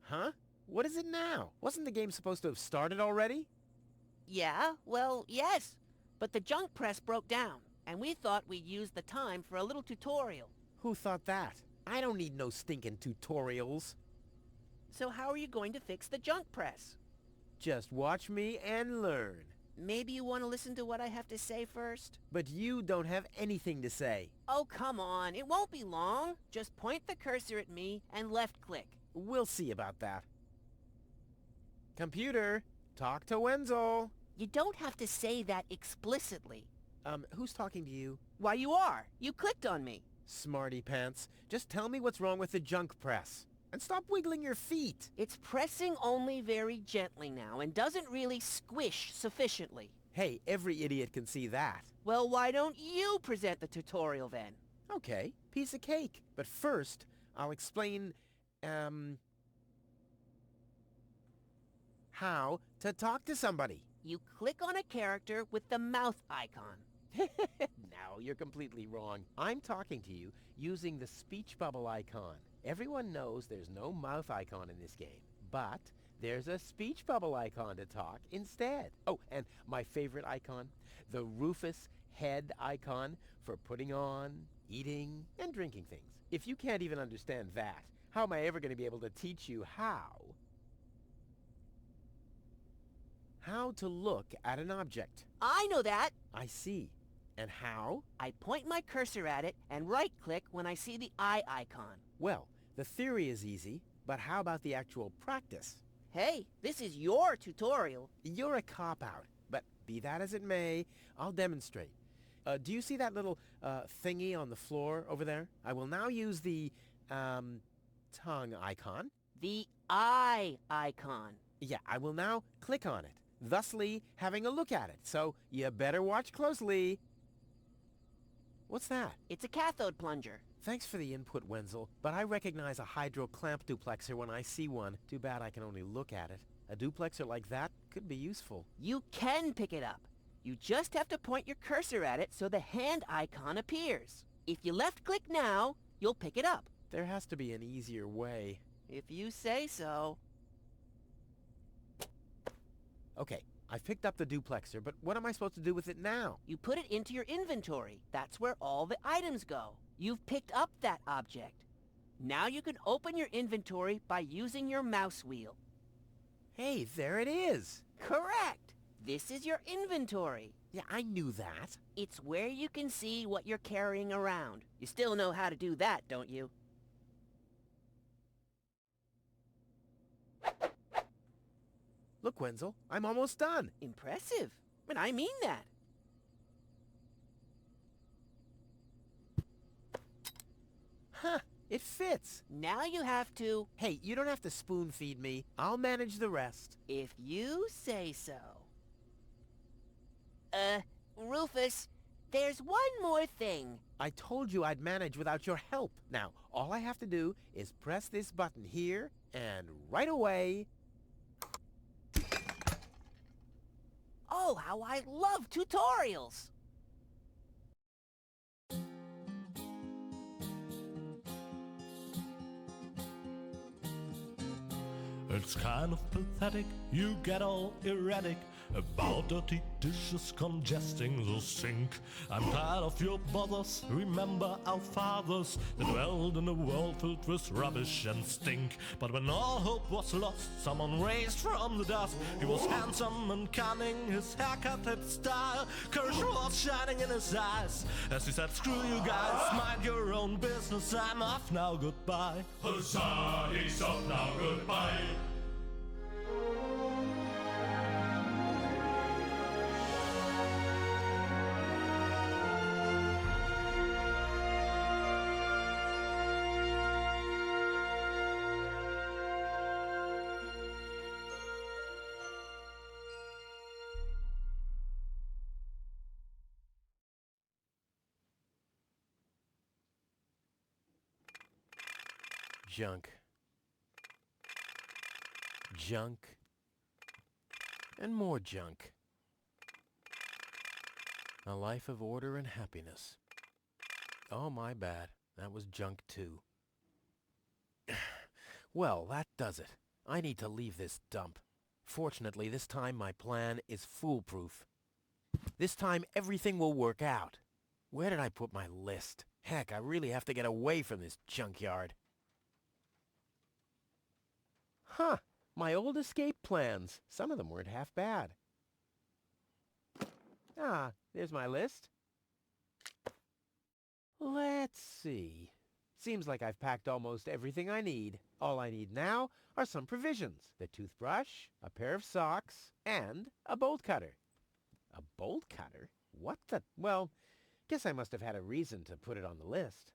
Huh? What is it now? Wasn't the game supposed to have started already? Yeah, well, yes. But the junk press broke down, and we thought we'd use the time for a little tutorial. Who thought that? I don't need no stinking tutorials. So how are you going to fix the junk press? Just watch me and learn. Maybe you want to listen to what I have to say first? But you don't have anything to say. Oh, come on. It won't be long. Just point the cursor at me and left-click. We'll see about that. Computer, talk to Wenzel. You don't have to say that explicitly. Who's talking to you? Why, you are. You clicked on me. Smarty pants. Just tell me what's wrong with the junk press. And stop wiggling your feet. It's pressing only very gently now and doesn't really squish sufficiently. Hey, every idiot can see that. Well, why don't you present the tutorial then? Okay, piece of cake. But first, I'll explain, how to talk to somebody. You click on a character with the mouth icon. No, you're completely wrong. I'm talking to you using the speech bubble icon. Everyone knows there's no mouth icon in this game, but there's a speech bubble icon to talk instead. Oh, and my favorite icon, the Rufus head icon for putting on, eating, and drinking things. If you can't even understand that, how am I ever going to be able to teach you how to look at an object? I know that. I see. And how? I point my cursor at it and right-click when I see the eye icon. Well, the theory is easy, but how about the actual practice? Hey, this is your tutorial. You're a cop-out, but be that as it may, I'll demonstrate. Do you see that little thingy on the floor over there? I will now use the tongue icon. The eye icon. Yeah, I will now click on it, thusly having a look at it. So you better watch closely. What's that? It's a cathode plunger. Thanks for the input, Wenzel, but I recognize a hydro clamp duplexer when I see one. Too bad I can only look at it. A duplexer like that could be useful. You can pick it up. You just have to point your cursor at it so the hand icon appears. If you left-click now, you'll pick it up. There has to be an easier way. If you say so. Okay, I've picked up the duplexer, but what am I supposed to do with it now? You put it into your inventory. That's where all the items go. You've picked up that object. Now you can open your inventory by using your mouse wheel. Hey, there it is! Correct! This is your inventory. Yeah, I knew that. It's where you can see what you're carrying around. You still know how to do that, don't you? Look, Wenzel, I'm almost done. Impressive. And I mean that. Huh, it fits. Now you have to... Hey, you don't have to spoon feed me. I'll manage the rest. If you say so. Rufus, there's one more thing. I told you I'd manage without your help. Now, all I have to do is press this button here, and right away... Oh, how I love tutorials! It's kind of pathetic, you get all erratic about dirty dishes congesting the sink. I'm tired of your bothers, remember our fathers that dwelled in a world filled with rubbish and stink. But when all hope was lost, someone raised from the dust. He was handsome and cunning, his haircut had style. Courage was shining in his eyes as he said, screw you guys, mind your own business, I'm off now, goodbye. Huzzah, he's off now, goodbye. Junk. Junk. And more junk. A life of order and happiness. Oh, my bad. That was junk too. Well, that does it. I need to leave this dump. Fortunately, this time my plan is foolproof. This time everything will work out. Where did I put my list? Heck, I really have to get away from this junkyard. Huh, my old escape plans. Some of them weren't half bad. Ah, there's my list. Let's see. Seems like I've packed almost everything I need. All I need now are some provisions. The toothbrush, a pair of socks, and a bolt cutter. A bolt cutter? What the... Well, guess I must have had a reason to put it on the list.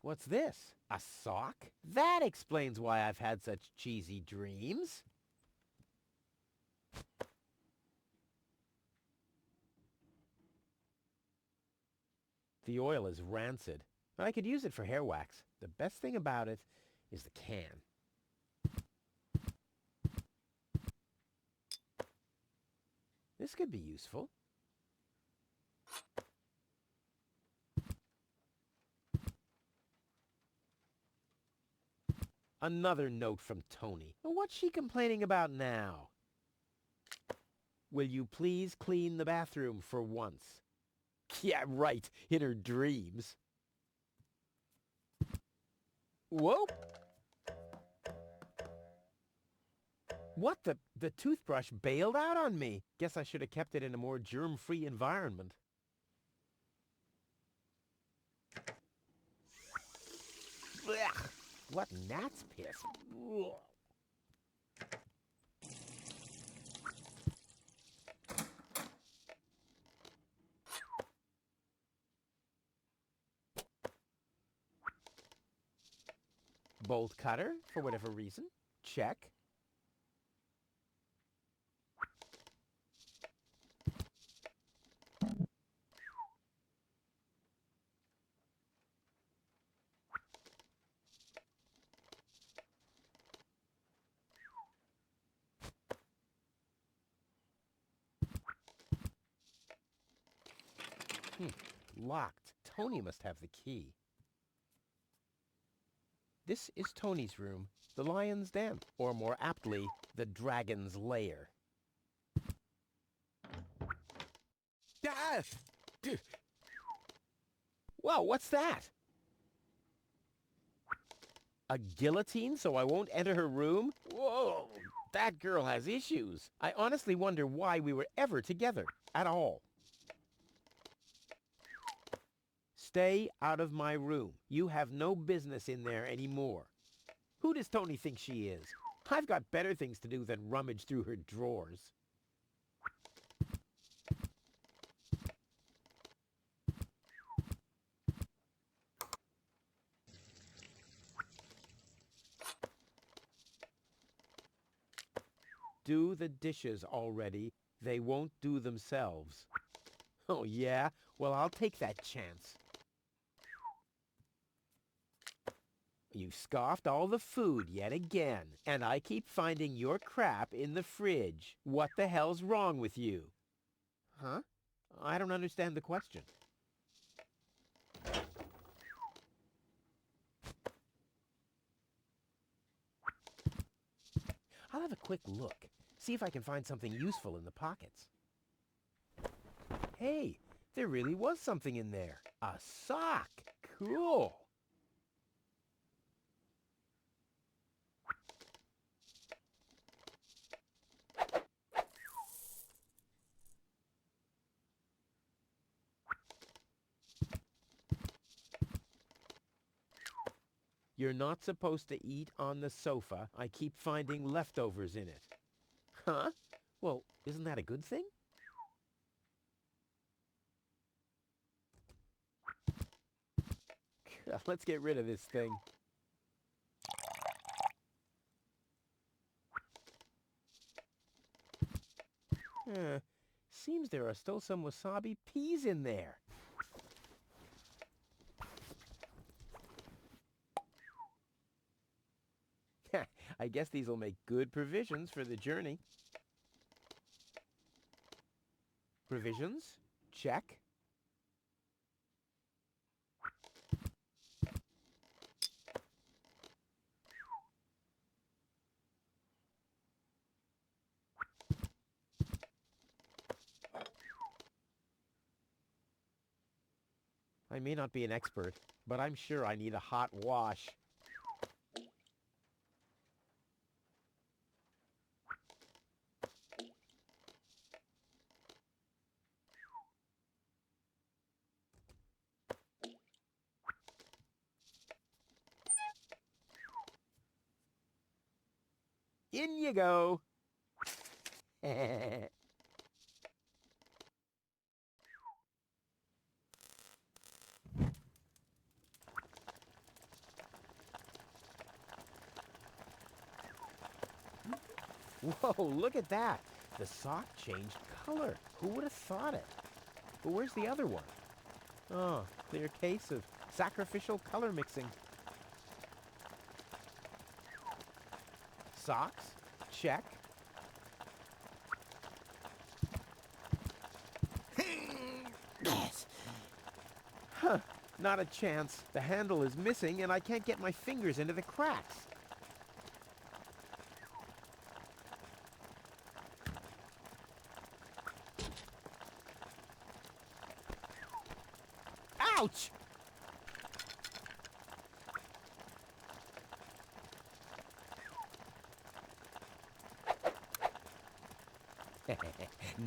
What's this? A sock? That explains why I've had such cheesy dreams. The oil is rancid, but I could use it for hair wax. The best thing about it is the can. This could be useful. Another note from Tony. What's she complaining about now? Will you please clean the bathroom for once? Yeah, right, in her dreams. Whoa! What the toothbrush bailed out on me. Guess I should have kept it in a more germ-free environment. Blech, what gnat's piss. Ugh. Bolt cutter, for whatever reason. Check. Locked. Tony must have the key. This is Tony's room, the lion's den, or more aptly, the dragon's lair. Ah! Wow, what's that? A guillotine so I won't enter her room? Whoa, that girl has issues. I honestly wonder why we were ever together at all. Stay out of my room. You have no business in there anymore. Who does Tony think she is? I've got better things to do than rummage through her drawers. Do the dishes already. They won't do themselves. Oh, yeah? Well, I'll take that chance. You scoffed all the food yet again, and I keep finding your crap in the fridge. What the hell's wrong with you? Huh? I don't understand the question. I'll have a quick look, see if I can find something useful in the pockets. Hey, there really was something in there. A sock. Cool. You're not supposed to eat on the sofa. I keep finding leftovers in it. Huh? Well, isn't that a good thing? Let's get rid of this thing. Seems there are still some wasabi peas in there. I guess these will make good provisions for the journey. Provisions? Check. I may not be an expert, but I'm sure I need a hot wash. In you go. Whoa, look at that. The sock changed color. Who would have thought it? But where's the other one? Oh, clear case of sacrificial color mixing. Socks? Check. Yes. Huh, not a chance. The handle is missing and I can't get my fingers into the cracks. Ouch!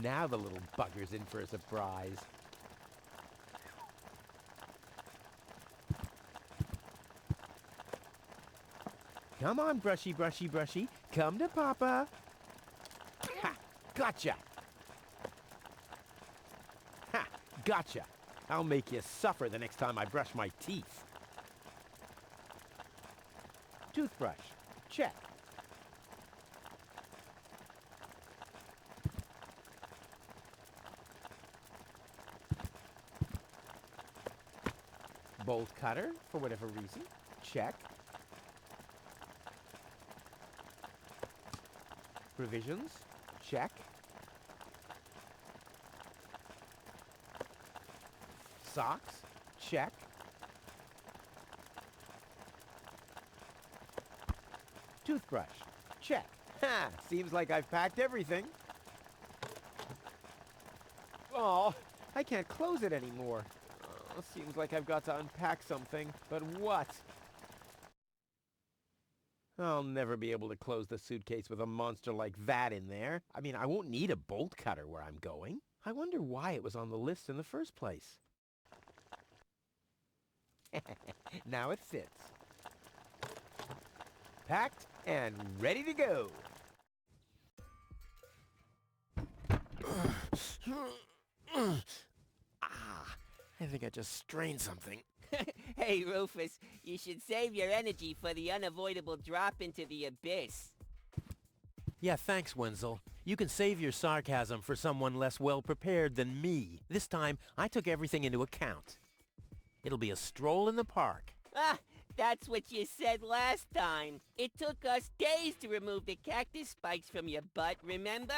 Now the little bugger's in for a surprise. Come on, brushy, brushy, brushy. Come to Papa. Ha! Gotcha! Ha! Gotcha! I'll make you suffer the next time I brush my teeth. Toothbrush. Check. Bolt cutter, for whatever reason. Check. Provisions. Check. Socks. Check. Toothbrush. Check. Ha! Seems like I've packed everything. Oh, I can't close it anymore. Oh, seems like I've got to unpack something. But what? I'll never be able to close the suitcase with a monster like that in there. I mean, I won't need a bolt cutter where I'm going. I wonder why it was on the list in the first place. Now it fits. Packed and ready to go. I think I just strained something. Hey, Rufus, you should save your energy for the unavoidable drop into the abyss. Yeah, thanks, Wenzel. You can save your sarcasm for someone less well-prepared than me. This time, I took everything into account. It'll be a stroll in the park. Ah, that's what you said last time. It took us days to remove the cactus spikes from your butt, remember?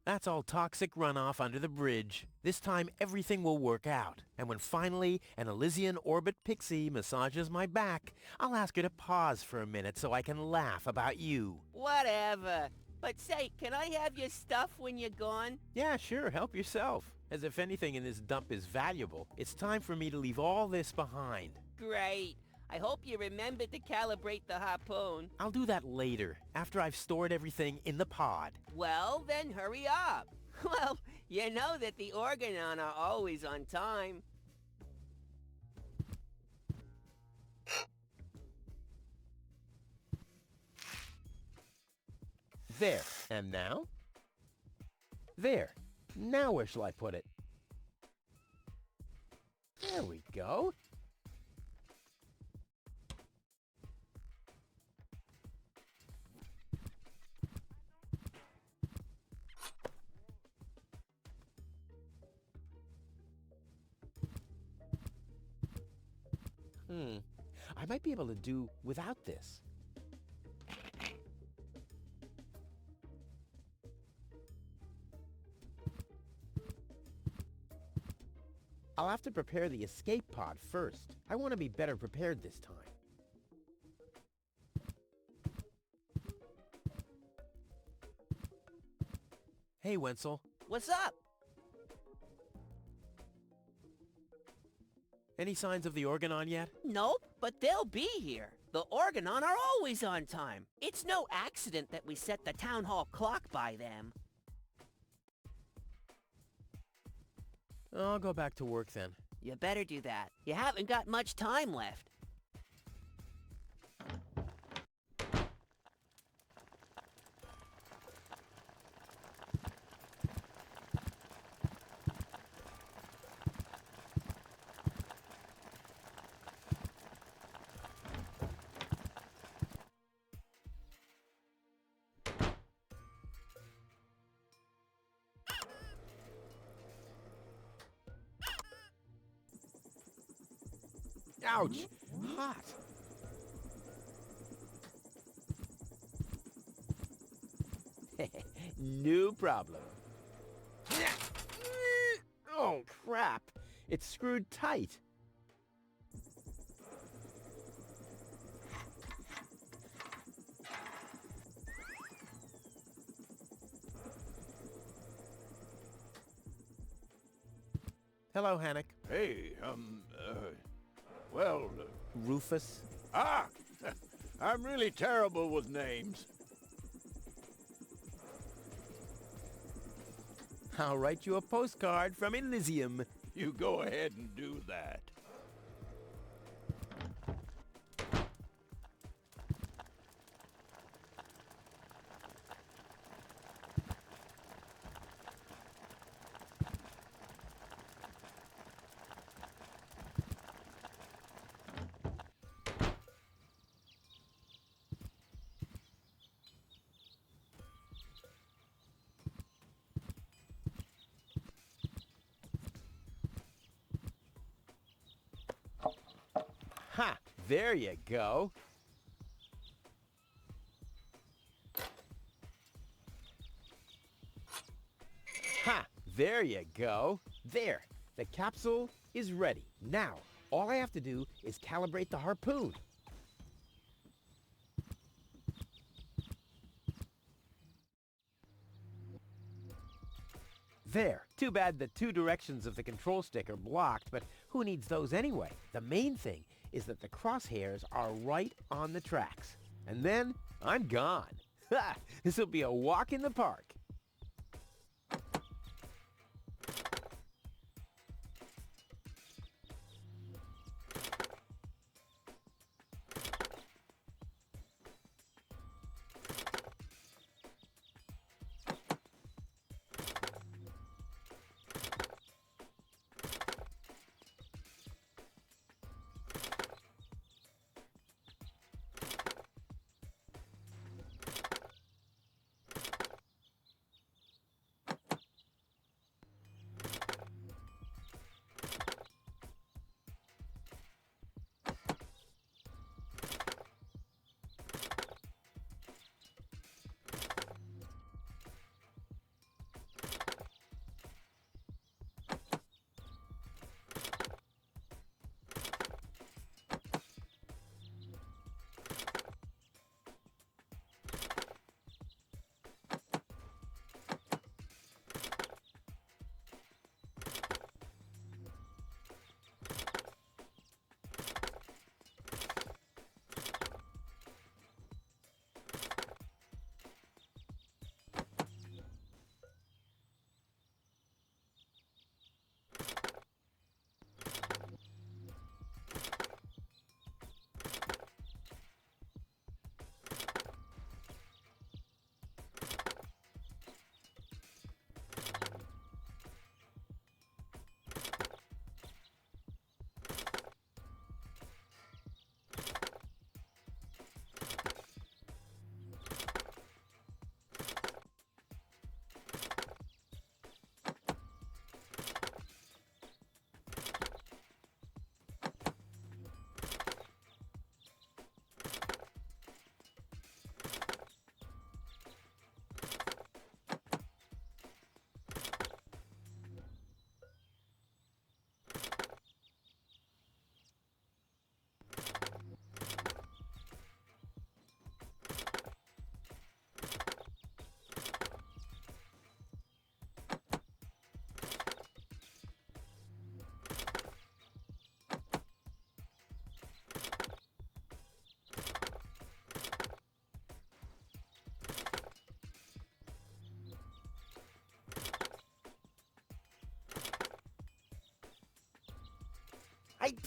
That's all toxic runoff under the bridge. This time, everything will work out. And when finally an Elysian orbit pixie massages my back, I'll ask her to pause for a minute so I can laugh about you. Whatever. But say, can I have your stuff when you're gone? Yeah, sure, help yourself. As if anything in this dump is valuable. It's time for me to leave all this behind. Great. I hope you remember to calibrate the harpoon. I'll do that later, after I've stored everything in the pod. Well, then hurry up. Well, you know that the Organon are always on time. There. And now? There. Now where shall I put it? There we go. I might be able to do without this. I'll have to prepare the escape pod first. I want to be better prepared this time. Hey, Wenzel. What's up? Any signs of the Organon yet? Nope, but they'll be here. The Organon are always on time. It's no accident that we set the town hall clock by them. I'll go back to work then. You better do that. You haven't got much time left. Ouch! Hot! No problem. Oh, crap! It's screwed tight. Hello, Hannock. Hey, well, Rufus. I'm really terrible with names. I'll write you a postcard from Elysium. You go ahead and do that. Ha! There you go. Ha! There you go. There. The capsule is ready. Now, all I have to do is calibrate the harpoon. There. Too bad the two directions of the control stick are blocked, but who needs those anyway? The main thing is that the crosshairs are right on the tracks. And then I'm gone. Ha! This'll be a walk in the park.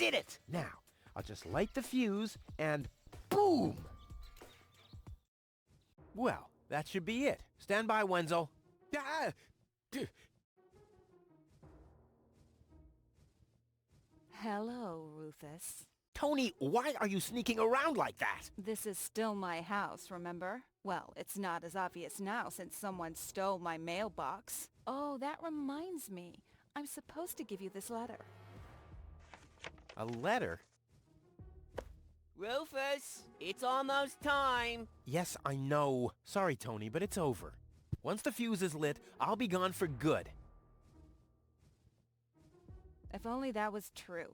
did it! Now, I'll just light the fuse and boom! Well, that should be it. Stand by, Wenzel. Ah! Hello, Rufus. Tony, why are you sneaking around like that? This is still my house, remember? Well, it's not as obvious now since someone stole my mailbox. Oh, that reminds me. I'm supposed to give you this letter. A letter? Rufus, it's almost time. Yes, I know. Sorry, Tony, but it's over. Once the fuse is lit, I'll be gone for good. If only that was true.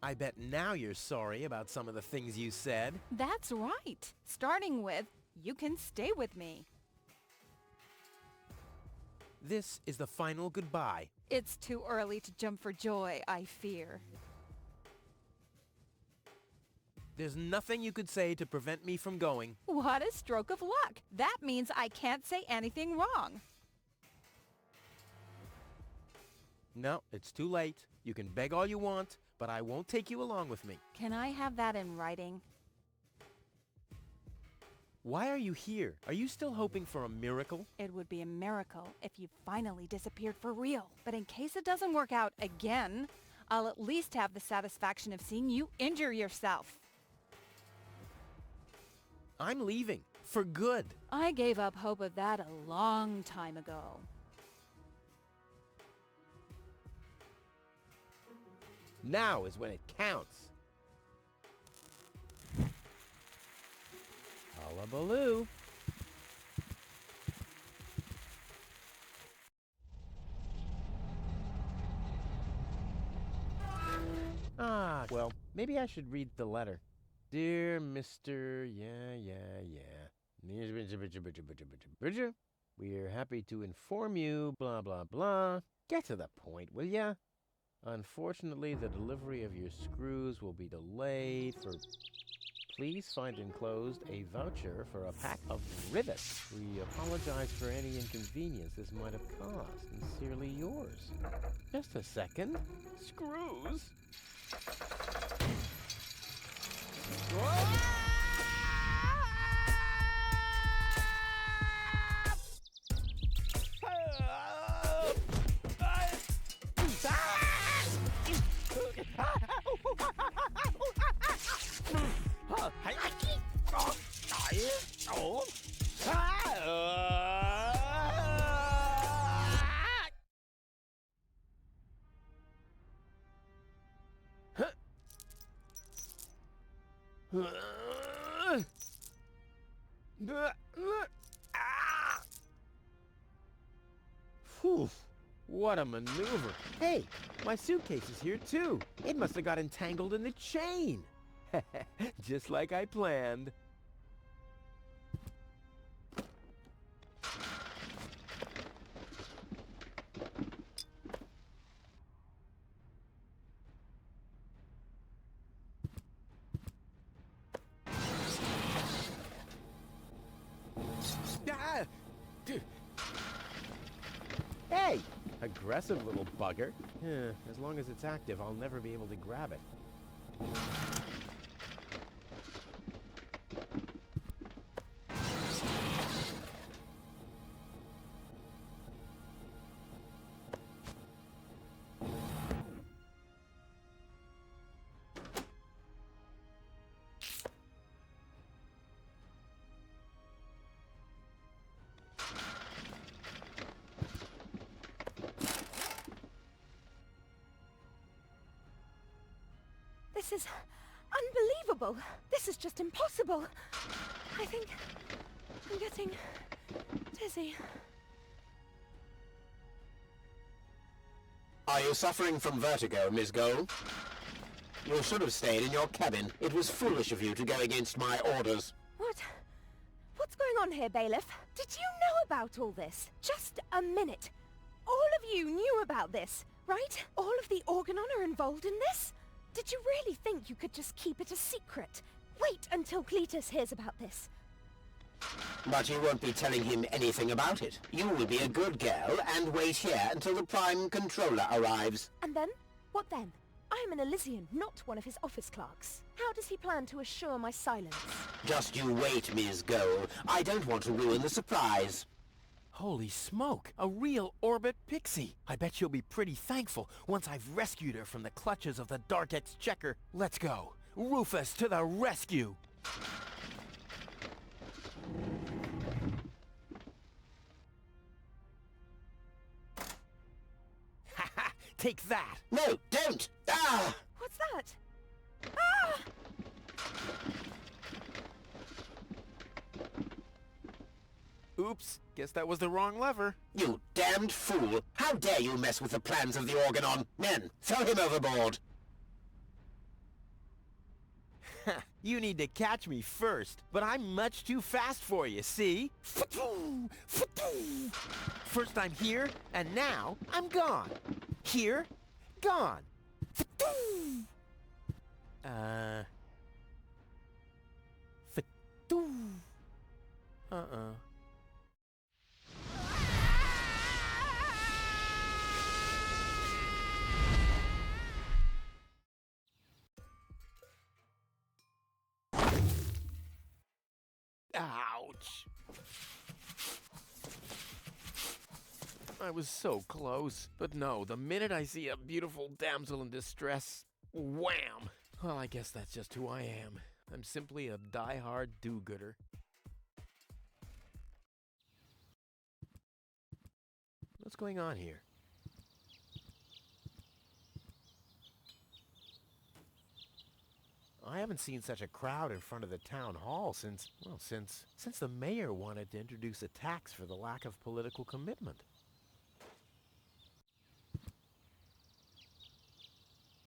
I bet now you're sorry about some of the things you said. That's right. Starting with, you can stay with me. This is the final goodbye. It's too early to jump for joy, I fear. There's nothing you could say to prevent me from going. What a stroke of luck. That means I can't say anything wrong. No, it's too late. You can beg all you want, but I won't take you along with me. Can I have that in writing? Why are you here? Are you still hoping for a miracle? It would be a miracle if you finally disappeared for real. But in case it doesn't work out again, I'll at least have the satisfaction of seeing you injure yourself. I'm leaving. For good. I gave up hope of that a long time ago. Now is when it counts. Hullabaloo. Ah, well, maybe I should read the letter. Dear Mr. We're happy to inform you, blah, blah, blah. Get to the point, will ya? Unfortunately, the delivery of your screws will be delayed for... Please find enclosed a voucher for a pack of rivets. We apologize for any inconvenience this might have caused. Sincerely yours. Just a second. Screws? Phew, what a maneuver. Hey, my suitcase is here too. It must have got entangled in the chain. Just like I planned. Ah! Hey! Aggressive little bugger. As long as it's active, I'll never be able to grab it. This is unbelievable. This is just impossible. I think I'm getting dizzy. Are you suffering from vertigo, Miss Gold? You should have stayed in your cabin. It was foolish of you to go against my orders. What's going on here, Bailiff? Did you know about all this? Just a minute. All of you knew about this, right? All of the Organon are involved in this? Did you really think you could just keep it a secret? Wait until Cletus hears about this. But you won't be telling him anything about it. You will be a good girl and wait here until the Prime Controller arrives. And then? What then? I am an Elysian, not one of his office clerks. How does he plan to assure my silence? Just you wait, Ms. Goal. I don't want to ruin the surprise. Holy smoke! A real orbit pixie! I bet she'll be pretty thankful once I've rescued her from the clutches of the Dark Exchequer. Let's go! Rufus to the rescue! Haha! Take that! No, don't! Ah! What's that? Ah! Oops, guess that was the wrong lever. You damned fool! How dare you mess with the plans of the Organon? Men, throw him overboard! You need to catch me first, but I'm much too fast for you, see? First I'm here, and now I'm gone. Here, gone. Uh-uh. Ouch. I was so close. But no, the minute I see a beautiful damsel in distress, wham! Well, I guess that's just who I am. I'm simply a die-hard do-gooder. What's going on here? I haven't seen such a crowd in front of the town hall since the mayor wanted to introduce a tax for the lack of political commitment.